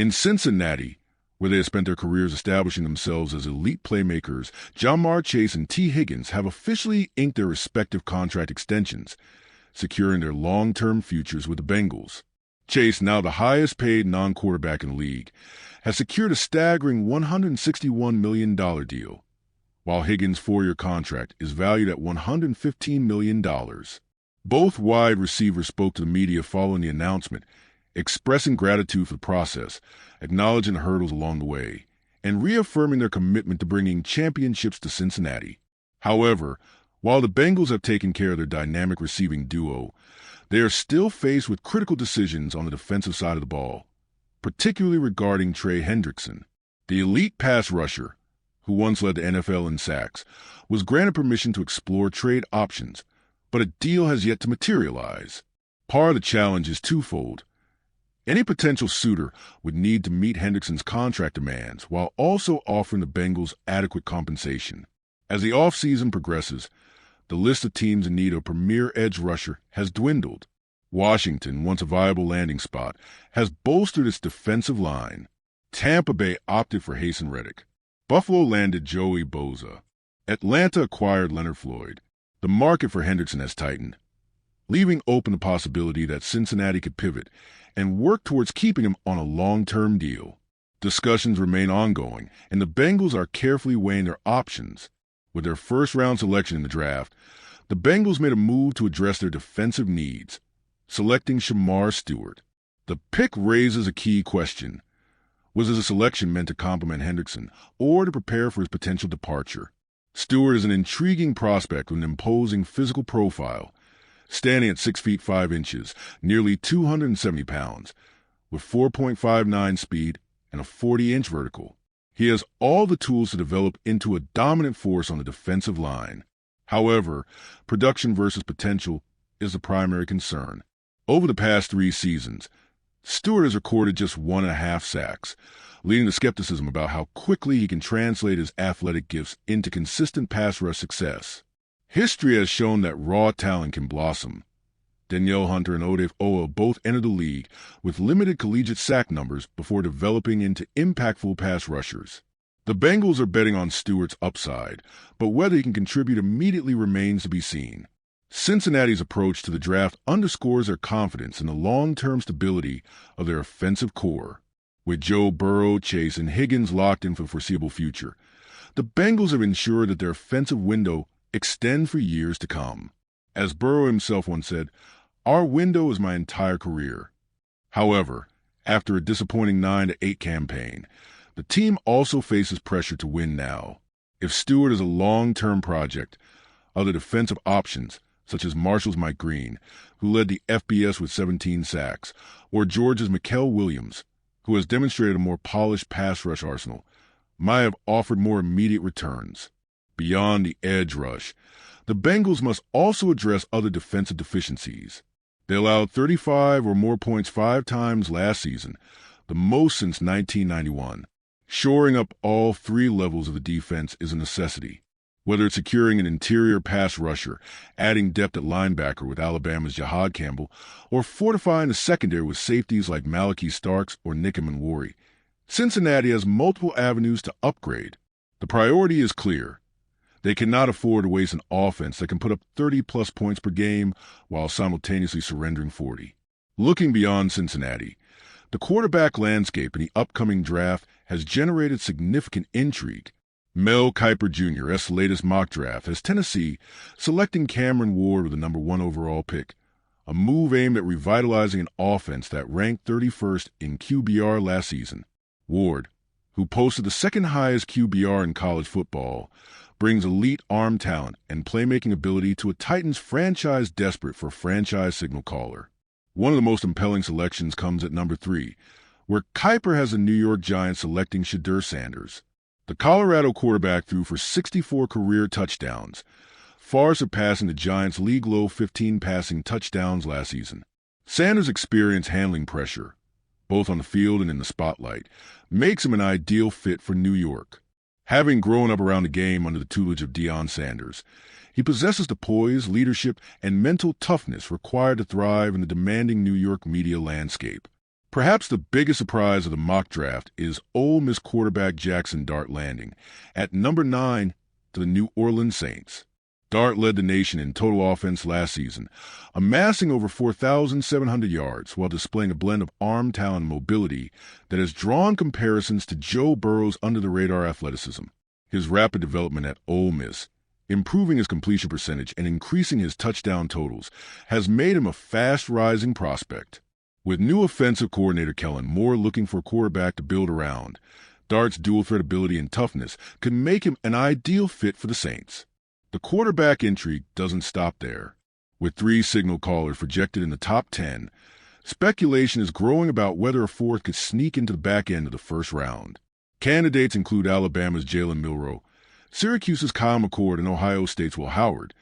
In Cincinnati, where they have spent their careers establishing themselves as elite playmakers, Ja'Marr Chase and T. Higgins have officially inked their respective contract extensions, securing their long-term futures with the Bengals. Chase, now the highest-paid non-quarterback in the league, has secured a staggering $161 million deal, while Higgins' four-year contract is valued at $115 million. Both wide receivers spoke to the media following the announcement, expressing gratitude for the process, acknowledging the hurdles along the way, and reaffirming their commitment to bringing championships to Cincinnati. However, while the Bengals have taken care of their dynamic receiving duo, they are still faced with critical decisions on the defensive side of the ball, particularly regarding Trey Hendrickson. The elite pass rusher, who once led the NFL in sacks, was granted permission to explore trade options, but a deal has yet to materialize. Part of the challenge is twofold. Any potential suitor would need to meet Hendrickson's contract demands while also offering the Bengals adequate compensation. As the offseason progresses, the list of teams in need of a premier edge rusher has dwindled. Washington, once a viable landing spot, has bolstered its defensive line. Tampa Bay opted for Haason Reddick. Buffalo landed Joey Bosa. Atlanta acquired Leonard Floyd. The market for Hendrickson has tightened, leaving open the possibility that Cincinnati could pivot and work towards keeping him on a long-term deal. Discussions remain ongoing, and the Bengals are carefully weighing their options. With their first-round selection in the draft, the Bengals made a move to address their defensive needs, selecting Shemar Stewart. The pick raises a key question. Was this a selection meant to complement Hendrickson or to prepare for his potential departure? Stewart is an intriguing prospect with an imposing physical profile, standing at 6 feet 5 inches, nearly 270 pounds, with 4.59 speed and a 40-inch vertical. He has all the tools to develop into a dominant force on the defensive line. However, production versus potential is the primary concern. Over the past 3 seasons, Stewart has recorded just 1.5 sacks, leading to skepticism about how quickly he can translate his athletic gifts into consistent pass rush success. History has shown that raw talent can blossom. Danielle Hunter and Odafe Owa both entered the league with limited collegiate sack numbers before developing into impactful pass rushers. The Bengals are betting on Stewart's upside, but whether he can contribute immediately remains to be seen. Cincinnati's approach to the draft underscores their confidence in the long-term stability of their offensive core. With Joe Burrow, Chase, and Higgins locked in for the foreseeable future, the Bengals have ensured that their offensive window extends for years to come. As Burrow himself once said, "Our window is my entire career." However, after a disappointing 9-8 campaign, the team also faces pressure to win now. If Stewart is a long-term project, other defensive options, such as Marshall's Mike Green, who led the FBS with 17 sacks, or Georgia's Mikael Williams, who has demonstrated a more polished pass rush arsenal, might have offered more immediate returns. Beyond the edge rush, the Bengals must also address other defensive deficiencies. They allowed 35 or more points 5 times last season, the most since 1991. Shoring up all 3 levels of the defense is a necessity. Whether it's securing an interior pass rusher, adding depth at linebacker with Alabama's Jahad Campbell, or fortifying the secondary with safeties like Malachi Starks or Nick Manwari, Cincinnati has multiple avenues to upgrade. The priority is clear. They cannot afford to waste an offense that can put up 30-plus points per game while simultaneously surrendering 40. Looking beyond Cincinnati, the quarterback landscape in the upcoming draft has generated significant intrigue. Mel Kiper Jr.'s latest mock draft has Tennessee selecting Cameron Ward with the number 1 overall pick, a move aimed at revitalizing an offense that ranked 31st in QBR last season. Ward, who posted the second highest QBR in college football, brings elite arm talent and playmaking ability to a Titans franchise desperate for a franchise signal caller. One of the most compelling selections comes at number 3, where Kiper has the New York Giants selecting Shedeur Sanders. The Colorado quarterback threw for 64 career touchdowns, far surpassing the Giants' league-low 15 passing touchdowns last season. Sanders' experience handling pressure, both on the field and in the spotlight, makes him an ideal fit for New York. Having grown up around the game under the tutelage of Deion Sanders, he possesses the poise, leadership, and mental toughness required to thrive in the demanding New York media landscape. Perhaps the biggest surprise of the mock draft is Ole Miss quarterback Jackson Dart landing at number 9 to the New Orleans Saints. Dart led the nation in total offense last season, amassing over 4,700 yards while displaying a blend of arm talent and mobility that has drawn comparisons to Joe Burrow's under-the-radar athleticism. His rapid development at Ole Miss, improving his completion percentage and increasing his touchdown totals, has made him a fast-rising prospect. With new offensive coordinator Kellen Moore looking for a quarterback to build around, Dart's dual-threat ability and toughness could make him an ideal fit for the Saints. The quarterback intrigue doesn't stop there. With 3 signal callers projected in the top 10, speculation is growing about whether a 4th could sneak into the back end of the first round. Candidates include Alabama's Jalen Milroe, Syracuse's Kyle McCord, and Ohio State's Will Howard.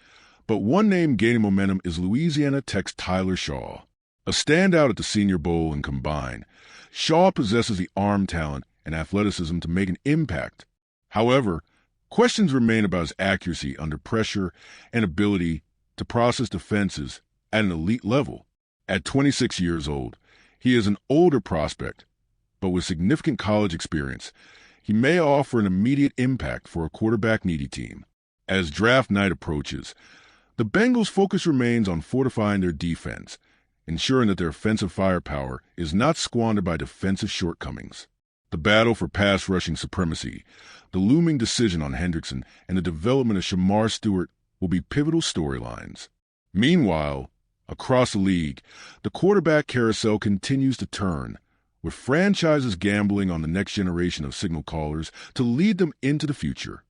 But one name gaining momentum is Louisiana Tech's Tyler Shaw. A standout at the Senior Bowl and combine, Shaw possesses the arm talent and athleticism to make an impact. However, questions remain about his accuracy under pressure and ability to process defenses at an elite level. At 26 years old, he is an older prospect, but with significant college experience, he may offer an immediate impact for a quarterback-needy team. As draft night approaches, the Bengals' focus remains on fortifying their defense, ensuring that their offensive firepower is not squandered by defensive shortcomings. The battle for pass rushing supremacy, the looming decision on Hendrickson, and the development of Shamar Stewart will be pivotal storylines. Meanwhile, across the league, the quarterback carousel continues to turn, with franchises gambling on the next generation of signal callers to lead them into the future.